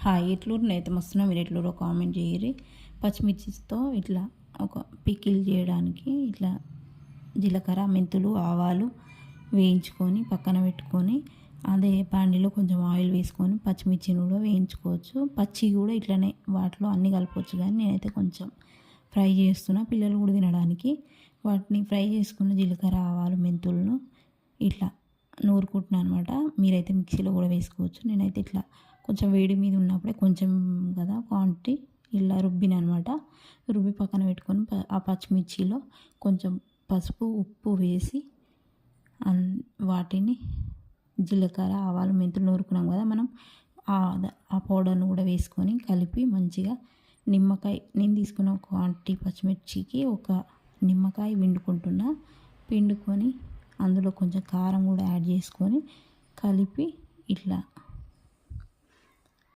Hi ఎట్లూరు నేత మస్తున్నా మీరు ఎట్లూరో comment చేయరి. పచ్చిమిర్చితో ఇట్లా ఒక పికిల్ చేయడానికి ఇట్లా జీలకర్ర మెంతులు ఆవాలు వేయించుకొని పక్కన పెట్టుకొని అదే ప్యాన్లో కొంచెం ఆయిల్ వేసుకొని పచ్చిమిర్చిని కూడా వేయించుకోవచ్చు. పచ్చి కూడా ఇట్లనే వాటిలో అన్నీ కలపవచ్చు, కానీ నేనైతే కొంచెం ఫ్రై చేస్తున్నా పిల్లలు కూడా తినడానికి. వాటిని ఫ్రై చేసుకున్న జీలకర్ర ఆవాలు మెంతులను ఇట్లా నూరుకుంటున్నాను అనమాట. మీరైతే మిక్సీలో కూడా వేసుకోవచ్చు. నేనైతే ఇట్లా కొంచెం వేడి మీద ఉన్నప్పుడే కొంచెం కదా క్వాంటిటీ ఇలా రుబ్బిన అనమాట. రుబ్బి పక్కన పెట్టుకొని ఆ పచ్చిమిర్చిలో కొంచెం పసుపు ఉప్పు వేసి వాటిని జీలకర్ర ఆవాలు మెంతులు నూరుకున్నాం కదా మనం, ఆ పౌడర్ను కూడా వేసుకొని కలిపి మంచిగా నిమ్మకాయ, నేను తీసుకున్న క్వాంటిటీ పచ్చిమిర్చికి ఒక నిమ్మకాయ పిండుకొని అందులో కొంచెం కారం కూడా యాడ్ చేసుకొని కలిపి ఇట్లా